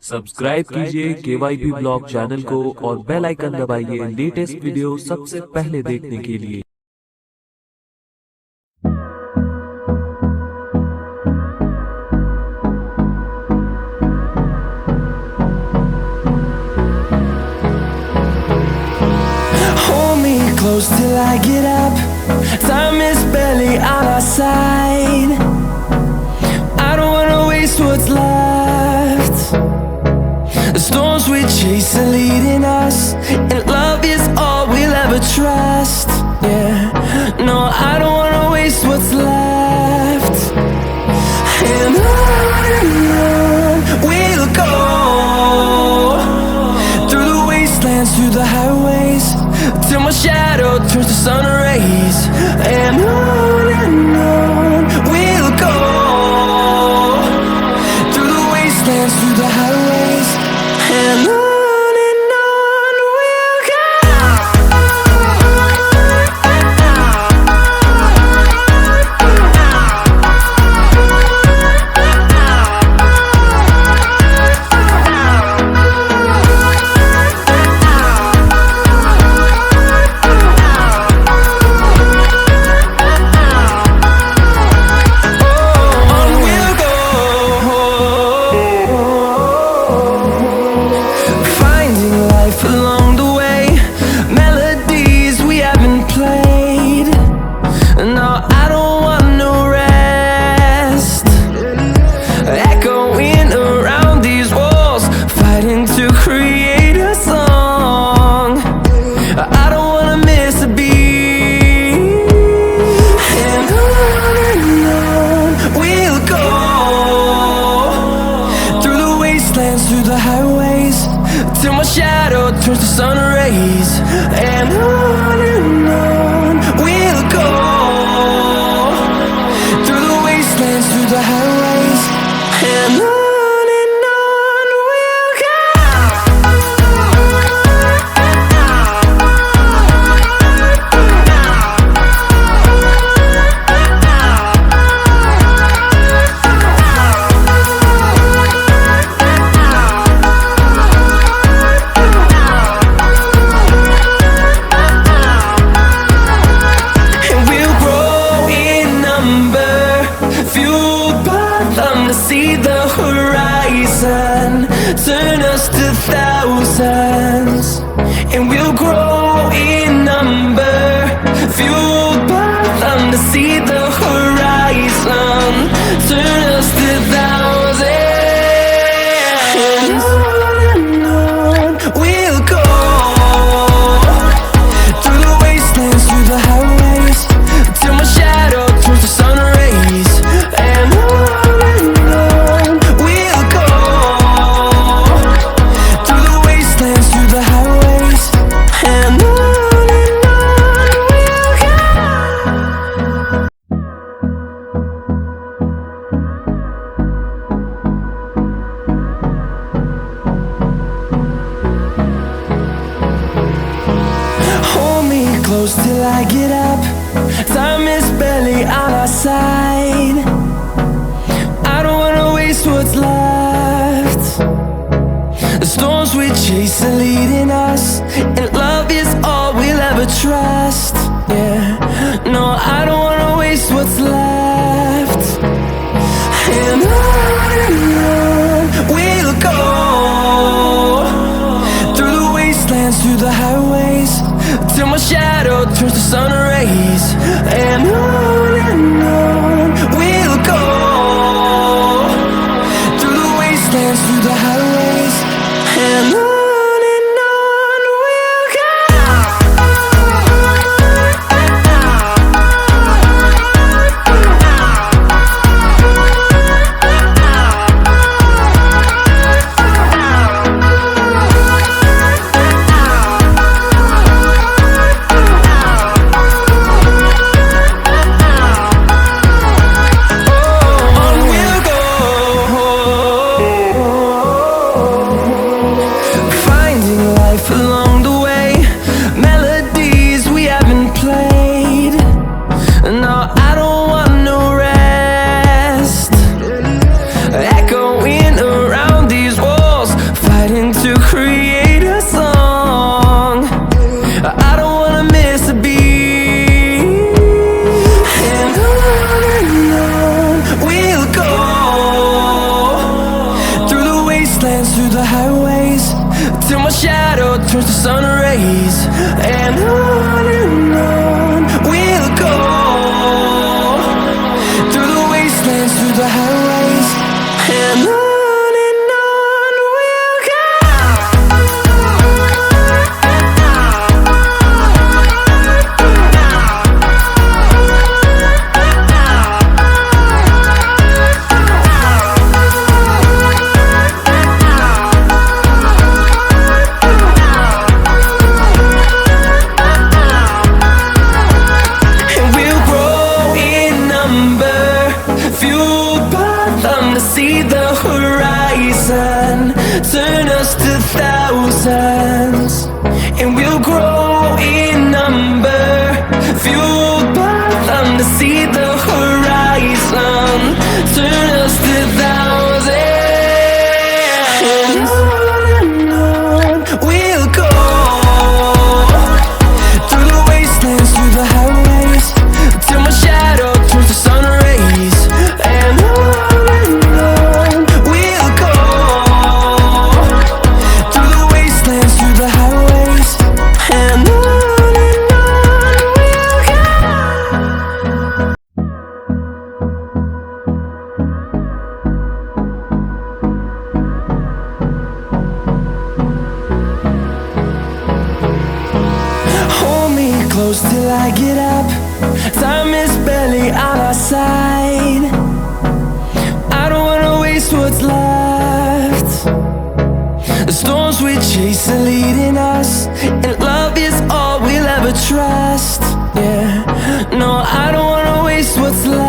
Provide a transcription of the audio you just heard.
Subscribe कीजिए KYP blog channel को और बेल आइकन दबाइए लेटेस्ट वीडियो सबसे पहले देखने के लिए। Hold me close till I get up. Time is barely on our side. I don't wanna waste what's left. The storms we chase are leading us, and love is all we'll ever trust. Yeah, no, I don't wanna waste what's left. And on we'll go, through the wastelands, through the highways, till my shadow turns to sun rays. And on we'll go, through the wastelands, through the highways, and on we'll go. Along the way, melodies we haven't played. No, I don't want no rest. Echoing around these walls, fighting to create a song. I don't wanna miss a beat. And on we'll go, through the wastelands, through the highways, till my shadow turns to sun rays. And on we'll go, through the wastelands, through the highways, and on we'll go. To see the horizon turn us to thousands, and we'll grow in number, fueled by them. To see the horizon turn us to thousands, and on we'll go, through the wastelands, through the highways, till my shadow turns to sun rays. And close till I get up. Time is barely on our side. I don't wanna waste what's left. The storms we chase are leading us, and love is all we'll ever trust. Yeah, no, I don't wanna waste what's left. And on we'll go, through the wastelands, through the highways, till my shadow turns to sun rays. And on we'll go, through the wastelands, through the highways, and on. wastelands, through the highways, till my shadow turns to sun rays. And on we'll go, through the wastelands, through the highways, and on we'll go. See the horizon, turn us to thousands, and we'll grow in number, fueled by them to see the horizon, turn us to thousands, and on we'll go, through the wastelands, through the highways, till my shadow turns to sun rays, and on close till I get up. Time is barely on our side. I don't wanna waste what's left. The storms we chase are leading us, and love is all we'll ever trust. Yeah, no, I don't wanna waste what's left.